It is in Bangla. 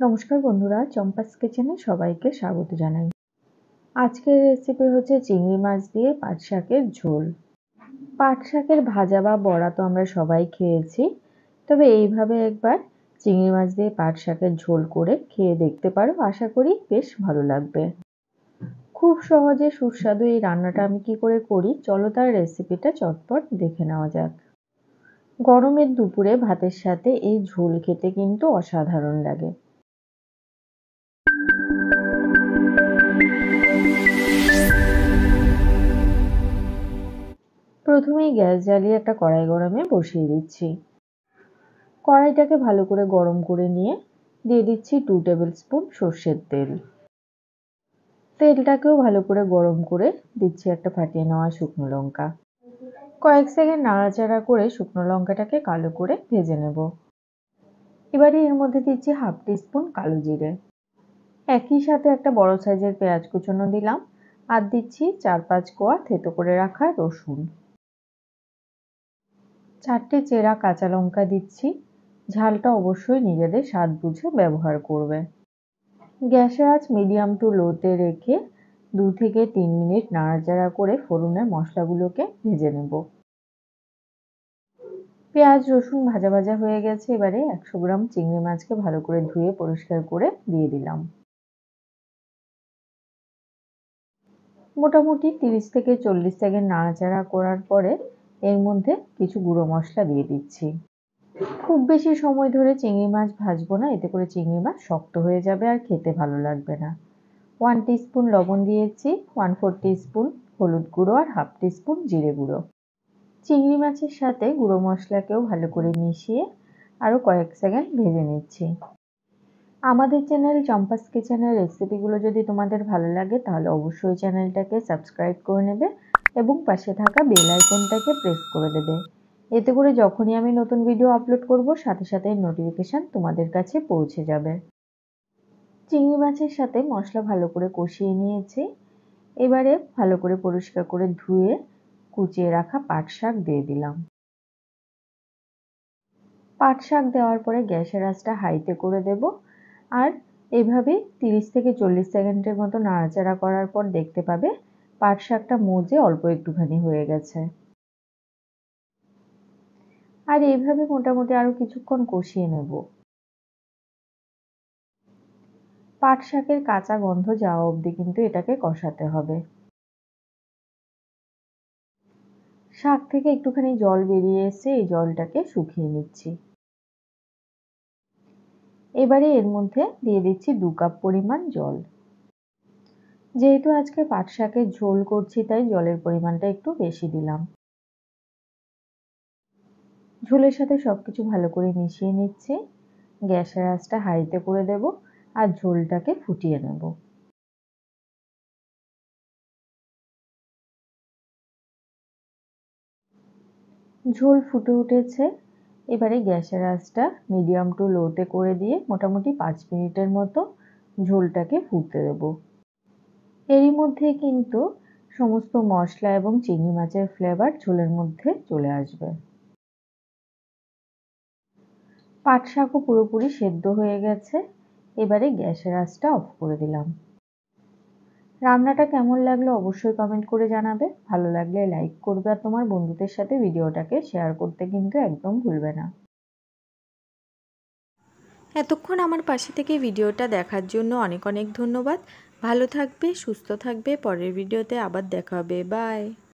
নমস্কার বন্ধুরা, চম্পাস কিচেনে সবাইকে স্বাগত জানাই। আজকের রেসিপি হচ্ছে চিংড়ি মাছ দিয়ে পাট শাকের ঝোল। পাট শাকের ভাজা বা বড়া তো আমরা সবাই খেয়েছি, তবে এইভাবে একবার চিংড়ি মাছ দিয়ে পাট শাকের ঝোল করে খেয়ে দেখতে পারো। আশা করি বেশ ভালো লাগবে। খুব সহজে সুস্বাদু এই রান্নাটা আমি কি করে করি, চলো তার রেসিপিটা চটপট দেখে নেওয়া যাক। গরমের দুপুরে ভাতের সাথে এই ঝোল খেতে কিন্তু অসাধারণ লাগে। প্রথমেই গ্যাস জ্বালিয়ে একটা কড়াই গরমে বসিয়ে দিচ্ছি। কড়াইটাকে ভালো করে গরম করে নিয়ে দিয়ে দিচ্ছি 2 টেবিল স্পুন সর্ষের তেল। তেলটাকেও ভালো করে গরম করে দিচ্ছি একটা ফাটিয়ে নেওয়া শুকনো লঙ্কা। কয়েক সেকেন্ড নাড়াচাড়া করে শুকনো লঙ্কাটাকে কালো করে ভেজে নেব। এবারে এর মধ্যে দিচ্ছি হাফ টিস্পুন কালো জিরে। একই সাথে একটা বড় সাইজের পেঁয়াজ কুচনো দিলাম, আর দিচ্ছি 4-5 কোয়া থেতো করে রাখা রসুন। 4টে চেরা কাঁচা লঙ্কা দিচ্ছি। ঝালটা অবশ্যই নিজেদের স্বাদ বুঝে ব্যবহার করবে। গ্যাসের আঁচ মিডিয়াম টু লোতে রেখে 2 থেকে 3 মিনিট নাড়াচাড়া করে ফোড়নের মশলাগুলোকে ভেজে নেব। পেঁয়াজ রসুন ভাজা ভাজা হয়ে গেছে। এবারে 100 গ্রাম চিংড়ি মাছকে ভালো করে ধুয়ে পরিষ্কার করে দিয়ে দিলাম। মোটামুটি 30 থেকে 40 সেকেন্ড নাড়াচাড়া করার পরে এর মধ্যে কিছু গুঁড়ো মশলা দিয়ে দিচ্ছি। খুব বেশি সময় ধরে চিংড়ি মাছ ভাজবো না, এতে করে চিংড়ি মাছ শক্ত হয়ে যাবে আর খেতে ভালো লাগবে না। 1 টিস্পুন লবণ দিয়েছি, 1/4 টিস্পুন হলুদ গুঁড়ো আর হাফ টিস্পুন জিরে গুঁড়ো। চিংড়ি মাছের সাথে গুঁড়ো মশলাকেও ভালো করে মিশিয়ে আরও কয়েক সেকেন্ড ভেজে নিচ্ছি। আমাদের চ্যানেল চম্পাস কিচেনের রেসিপিগুলো যদি তোমাদের ভালো লাগে তাহলে অবশ্যই চ্যানেলটাকে সাবস্ক্রাইব করে নেবে এবং পাশে থাকা বেল আইকনটাকে প্রেস করে দেবে। এতে করে যখনই আমি নতুন ভিডিও আপলোড করব সাথে সাথে নোটিফিকেশান তোমাদের কাছে পৌঁছে যাবে। চিংড়ি মাছের সাথে মশলা ভালো করে কষিয়ে নিয়েছি। এবারে ভালো করে পরিষ্কার করে ধুয়ে কুচিয়ে রাখা পাট শাক দিয়ে দিলাম। পাট শাক দেওয়ার পরে গ্যাসের আঁচটা হাইতে করে দেব, আর এভাবে 30 থেকে 40 সেকেন্ডের মতো নাড়াচাড়া করার পর দেখতে পাবে পাট শাকটা মজে অল্প একটুখানি হয়ে গেছে। আর এইভাবে মোটামুটি আরও কিছুক্ষণ কষিয়ে নেব। পাট শাকের কাঁচা গন্ধ যাওয়া অবধি কিন্তু এটাকে কষাতে হবে। শাক থেকে একটুখানি জল বেরিয়ে এসে এই জলটাকে শুকিয়ে নিচ্ছি। এবারে এর মধ্যে দিয়ে দিচ্ছি 2 কাপ পরিমাণ জল। যেহেতু আজকে পাট শাকের ঝোল করছি তাই জলের পরিমাণটা একটু বেশি দিলাম। ঝোলের সাথে সবকিছু ভালো করে মিশিয়ে নিচ্ছি। গ্যাসের আঁচটা হাইতে করে দেব আর ঝোলটাকে ফুটিয়ে নেব। ঝোল ফুটে উঠেছে। এবারে গ্যাসের আঁচটা মিডিয়াম টু লোতে করে দিয়ে মোটামুটি 5 মিনিটের মতো ঝোলটাকে ফুটতে দেব। এরই মধ্যে কিন্তু সমস্ত মশলা এবং চিংড়ি মাছের ফ্লেভার ঝোলের মধ্যে চলে আসবে। পাট শাকও পুরোপুরি সেদ্ধ হয়ে গেছে। এবারে গ্যাসের আঁচটা অফ করে দিলাম। রান্নাটা কেমন লাগলো অবশ্যই কমেন্ট করে জানাবে। ভালো লাগলে লাইক করবে আর তোমার বন্ধুদের সাথে ভিডিওটাকে শেয়ার করতে কিন্তু একদম ভুলবে না। এতক্ষণ আমার পাশে থেকে ভিডিওটা দেখার জন্য অনেক অনেক ধন্যবাদ। ভালো থাকবে, সুস্থ থাকবে। পরের ভিডিওতে আবার দেখা হবে। বাই।